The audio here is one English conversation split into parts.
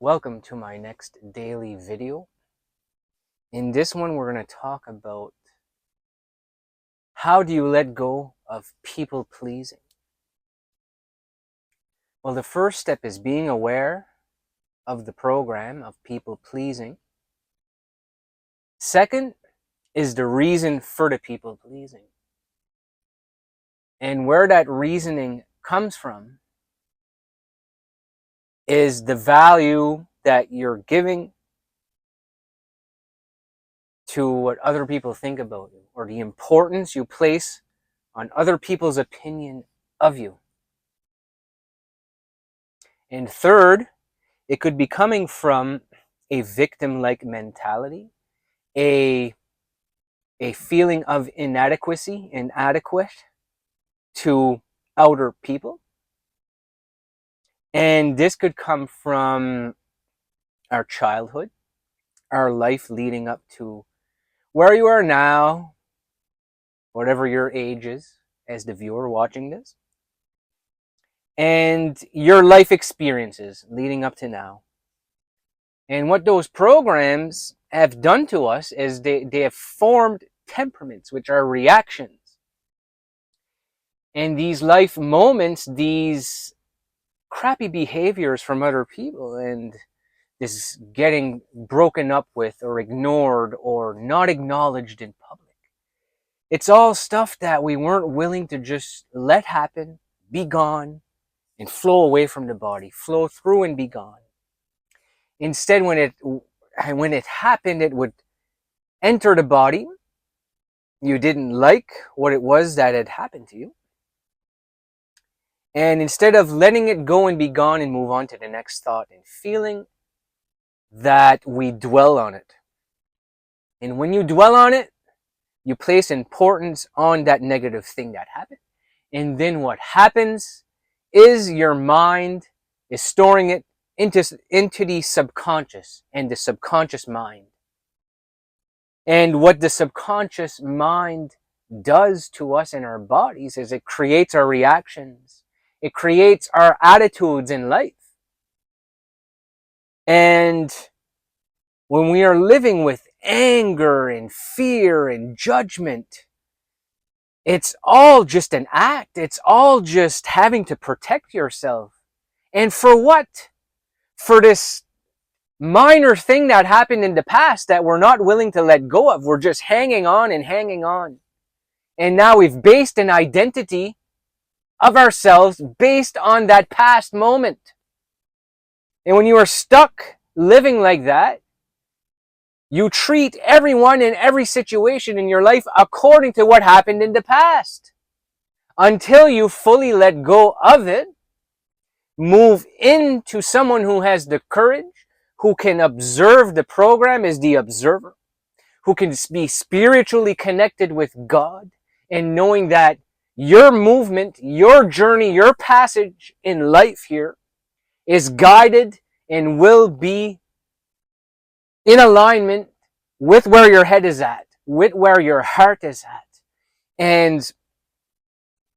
Welcome to my next daily video. In this one, we're going to talk about how do you let go of people pleasing. Well, the first step is being aware of the program of people pleasing. Second is the reason for the people pleasing. And where that reasoning comes from is the value that you're giving to what other people think about you, or the importance you place on other people's opinion of you. And third, it could be coming from a victim-like mentality, a feeling of inadequacy, inadequate to outer people. And this could come from our childhood, our life leading up to where you are now, whatever your age is as the viewer watching this, and your life experiences leading up to now. And what those programs have done to us is they have formed temperaments, which are reactions. And these life moments, these crappy behaviors from other people, and this getting broken up with or ignored or not acknowledged in public. It's all stuff that we weren't willing to just let happen, be gone, and flow away from the body, flow through and be gone. Instead, when it happened, it would enter the body. You didn't like what it was that had happened to you. And instead of letting it go and be gone and move on to the next thought and feeling, that we dwell on it. And when you dwell on it, you place importance on that negative thing that happened. And then what happens is your mind is storing it into the subconscious and the subconscious mind. And what the subconscious mind does to us in our bodies is it creates our reactions. It creates our attitudes in life. And when we are living with anger and fear and judgment, it's all just an act. It's all just having to protect yourself. And for what? For this minor thing that happened in the past that we're not willing to let go of. We're just hanging on and hanging on. And now we've based an identity of ourselves based on that past moment. And when you are stuck living like that, you treat everyone in every situation in your life according to what happened in the past. Until you fully let go of it, move into someone who has the courage, who can observe the program as the observer, who can be spiritually connected with God, and knowing that your movement, your journey, your passage in life here is guided and will be in alignment with where your head is at, with where your heart is at. And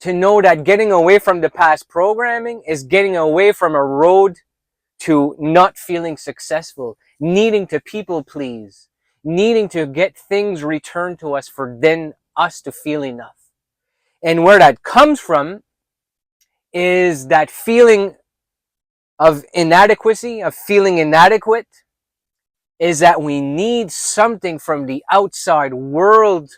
to know that getting away from the past programming is getting away from a road to not feeling successful, needing to people please, needing to get things returned to us for then us to feel enough. And where that comes from is that feeling of inadequacy, of feeling inadequate, is that we need something from the outside world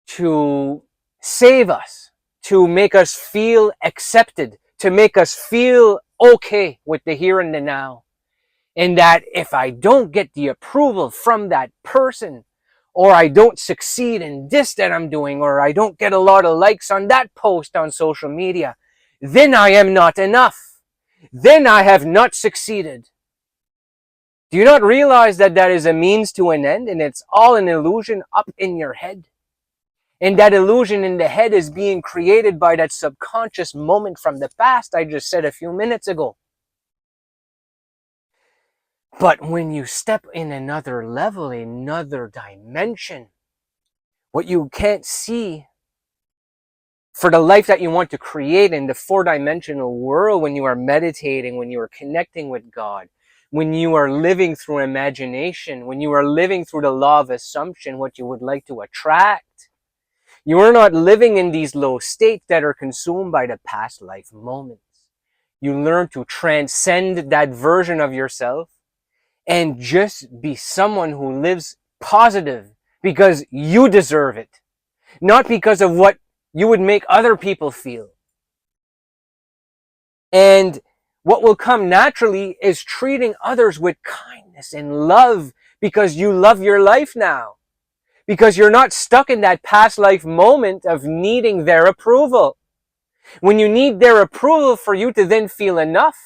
to save us, to make us feel accepted, to make us feel okay with the here and the now. And that if I don't get the approval from that person, or I don't succeed in this that I'm doing, or I don't get a lot of likes on that post on social media, then I am not enough. Then I have not succeeded. Do you not realize that that is a means to an end, and it's all an illusion up in your head? And that illusion in the head is being created by that subconscious moment from the past I just said a few minutes ago. But when you step in another level, another dimension, what you can't see for the life that you want to create in the four-dimensional world, when you are meditating, when you are connecting with God, when you are living through imagination, when you are living through the law of assumption, what you would like to attract. You are not living in these low states that are consumed by the past life moments. You learn to transcend that version of yourself and just be someone who lives positive because you deserve it, not because of what you would make other people feel. And what will come naturally is treating others with kindness and love because you love your life now. Because you're not stuck in that past life moment of needing their approval. When you need their approval for you to then feel enough,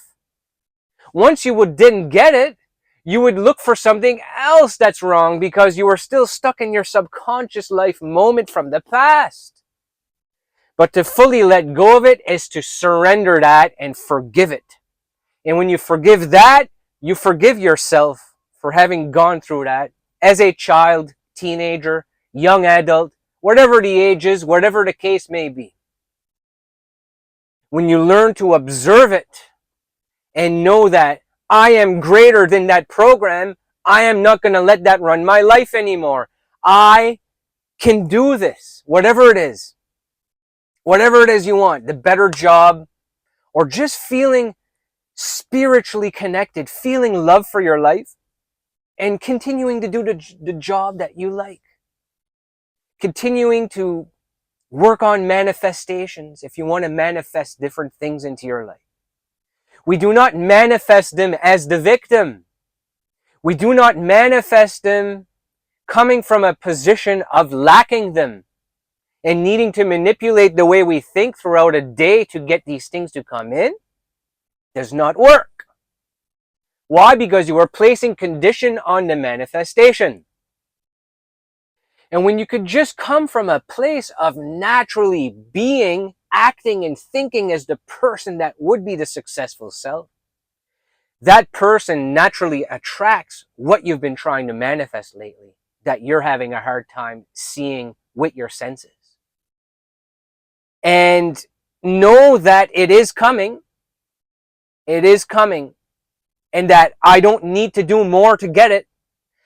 once you didn't get it, you would look for something else that's wrong because you are still stuck in your subconscious life moment from the past. But to fully let go of it is to surrender that and forgive it. And when you forgive that, you forgive yourself for having gone through that as a child, teenager, young adult, whatever the age is, whatever the case may be. When you learn to observe it and know that I am greater than that program, I am not going to let that run my life anymore. I can do this, whatever it is. Whatever it is you want, the better job, or just feeling spiritually connected, feeling love for your life, and continuing to do the job that you like. Continuing to work on manifestations if you want to manifest different things into your life. We do not manifest them as the victim. We do not manifest them coming from a position of lacking them and needing to manipulate the way we think throughout a day to get these things to come in. Does not work. Why? Because you are placing condition on the manifestation. And when you could just come from a place of naturally being, acting, and thinking as the person that would be the successful self, that person naturally attracts what you've been trying to manifest lately, that you're having a hard time seeing with your senses. And know that it is coming. It is coming. And that I don't need to do more to get it.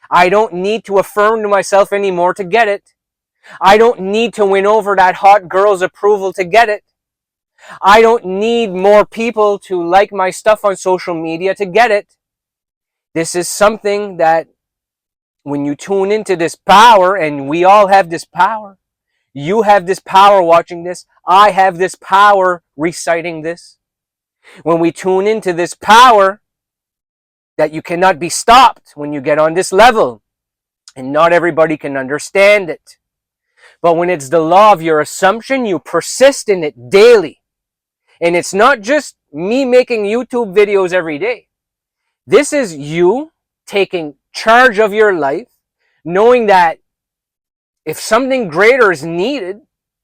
I don't need to affirm to myself anymore to get it. I don't need to win over that hot girl's approval to get it. I don't need more people to like my stuff on social media to get it. This is something that when you tune into this power, and we all have this power, you have this power watching this, I have this power reciting this. When we tune into this power, that you cannot be stopped when you get on this level. And not everybody can understand it. But when it's the law of your assumption, you persist in it daily. And it's not just me making YouTube videos every day. This is you taking charge of your life, knowing that if something greater is needed,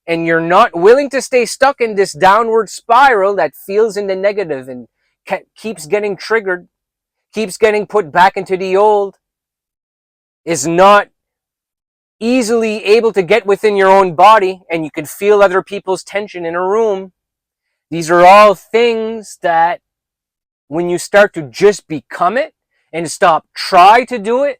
and you're not willing to stay stuck in this downward spiral that feels in the negative and keeps getting triggered, keeps getting put back into the old, is not easily able to get within your own body, and you can feel other people's tension in a room. These are all things that when you start to just become it and stop try to do it,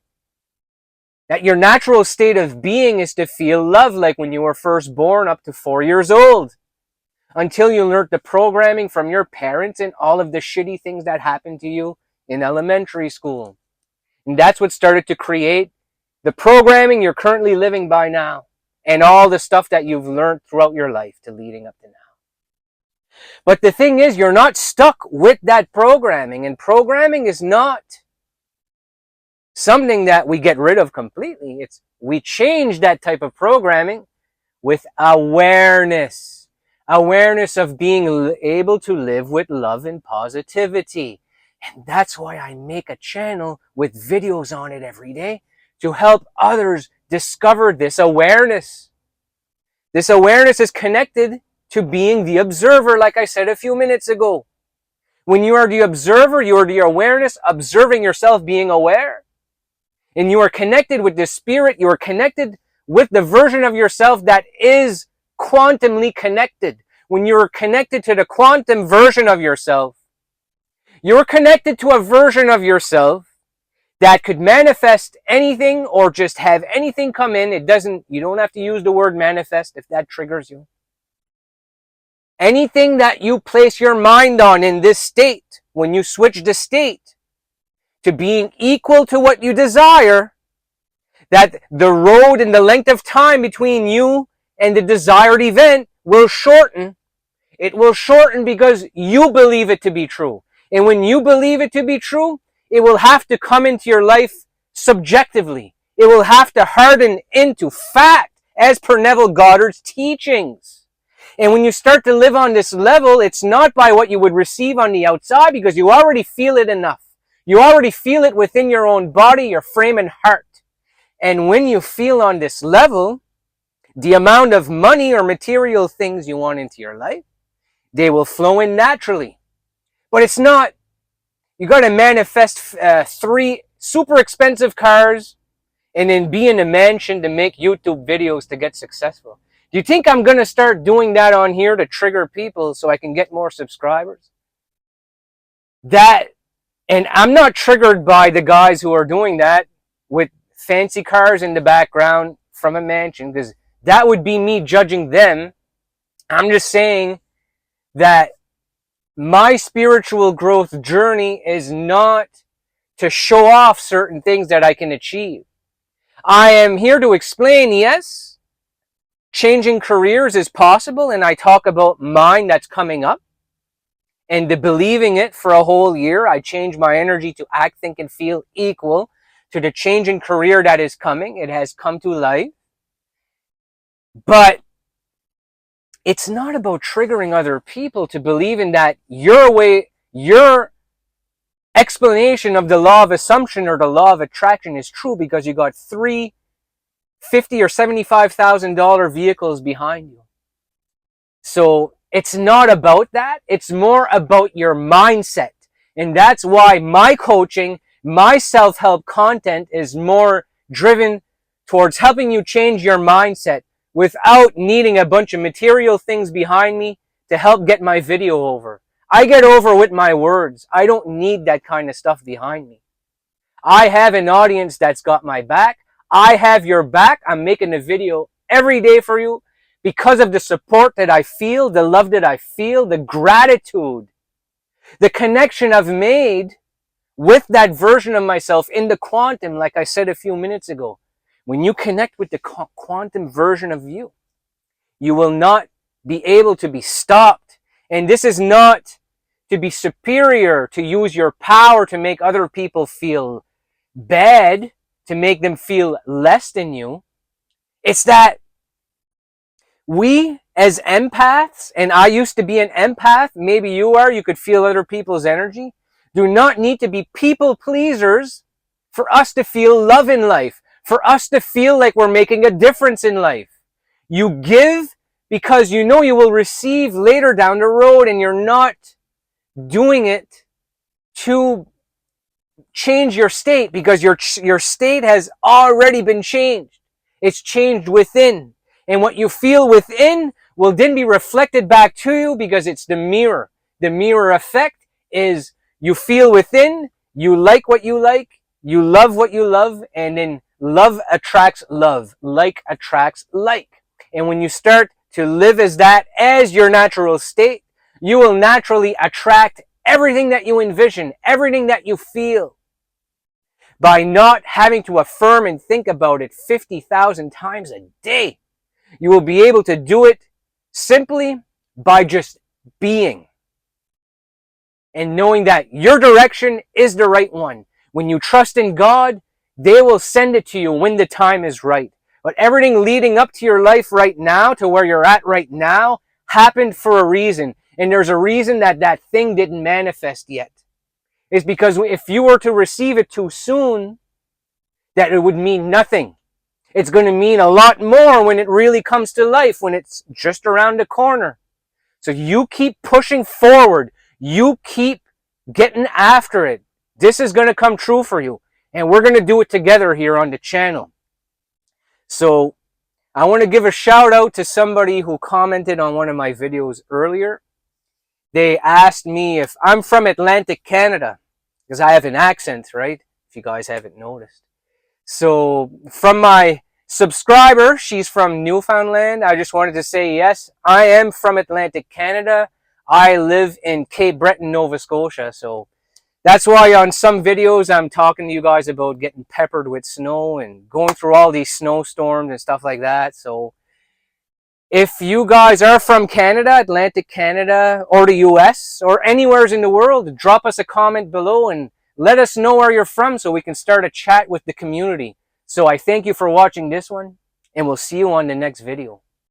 that your natural state of being is to feel love like when you were first born up to 4 years old. Until you learned the programming from your parents and all of the shitty things that happened to you in elementary school. And that's what started to create the programming you're currently living by now, and all the stuff that you've learned throughout your life to leading up to now. But the thing is, you're not stuck with that programming, and programming is not something that we get rid of completely. It's we change that type of programming with awareness. Awareness of being able to live with love and positivity. And that's why I make a channel with videos on it every day, to help others discover this awareness. This awareness is connected to being the observer, like I said a few minutes ago. When you are the observer, you are the awareness, observing yourself, being aware. And you are connected with the spirit, you are connected with the version of yourself that is quantumly connected. When you are connected to the quantum version of yourself, You're connected to a version of yourself that could manifest anything or just have anything come in. You don't have to use the word manifest if that triggers you. Anything that you place your mind on in this state, when you switch the state to being equal to what you desire, that the road and the length of time between you and the desired event will shorten. It will shorten because you believe it to be true. And when you believe it to be true, it will have to come into your life subjectively. It will have to harden into fact as per Neville Goddard's teachings. And when you start to live on this level, it's not by what you would receive on the outside because you already feel it enough. You already feel it within your own body, your frame and heart. And when you feel on this level, the amount of money or material things you want into your life, they will flow in naturally. But it's not, you got to manifest 3 super expensive cars and then be in a mansion to make YouTube videos to get successful. Do you think I'm going to start doing that on here to trigger people so I can get more subscribers? And I'm not triggered by the guys who are doing that with fancy cars in the background from a mansion, because that would be me judging them. I'm just saying that my spiritual growth journey is not to show off certain things that I can achieve. I am here to explain, yes, changing careers is possible, and I talk about mine that's coming up. And the believing it for a whole year, I change my energy to act, think, and feel equal to the change in career that is coming. It has come to life. But it's not about triggering other people to believe in that your explanation of the law of assumption or the law of attraction is true because you got 3 $50,000 or $75,000 vehicles behind you. So it's not about that. It's more about your mindset. And that's why my coaching, my self-help content is more driven towards helping you change your mindset without needing a bunch of material things behind me to help get my video over. I get over with my words. I don't need that kind of stuff behind me. I have an audience that's got my back. I have your back. I'm making a video every day for you because of the support that I feel, the love that I feel, the gratitude, the connection I've made with that version of myself in the quantum, like I said a few minutes ago. When you connect with the quantum version of you, you will not be able to be stopped. And this is not to be superior, to use your power to make other people feel bad, to make them feel less than you. It's that we as empaths, and I used to be an empath, maybe you are, you could feel other people's energy, do not need to be people pleasers for us to feel love in life, for us to feel like we're making a difference in life. You give because you know you will receive later down the road, and you're not doing it to change your state because your state has already been changed. It's changed within. And what you feel within will then be reflected back to you because it's the mirror. The mirror effect is you feel within, you like what you like, you love what you love, and then love attracts love. Like attracts like. And when you start to live as that as your natural state, you will naturally attract everything that you envision, everything that you feel. By not having to affirm and think about it 50,000 times a day. You will be able to do it simply by just being. And knowing that your direction is the right one. When you trust in God, they will send it to you when the time is right. But everything leading up to your life right now, to where you're at right now, happened for a reason. And there's a reason that that thing didn't manifest yet. It's because if you were to receive it too soon, that it would mean nothing. It's going to mean a lot more when it really comes to life, when it's just around the corner. So you keep pushing forward. You keep getting after it. This is going to come true for you. And we're going to do it together here on the channel. So I want to give a shout out to somebody who commented on one of my videos earlier. They asked me if I'm from Atlantic Canada, because I have an accent, right? If you guys haven't noticed. So from my subscriber, she's from Newfoundland. I just wanted to say, yes, I am from Atlantic Canada. I live in Cape Breton, Nova Scotia. So that's why on some videos I'm talking to you guys about getting peppered with snow and going through all these snowstorms and stuff like that. So if you guys are from Canada, Atlantic Canada, or the US, or anywhere in the world, drop us a comment below and let us know where you're from so we can start a chat with the community. So I thank you for watching this one, and we'll see you on the next video.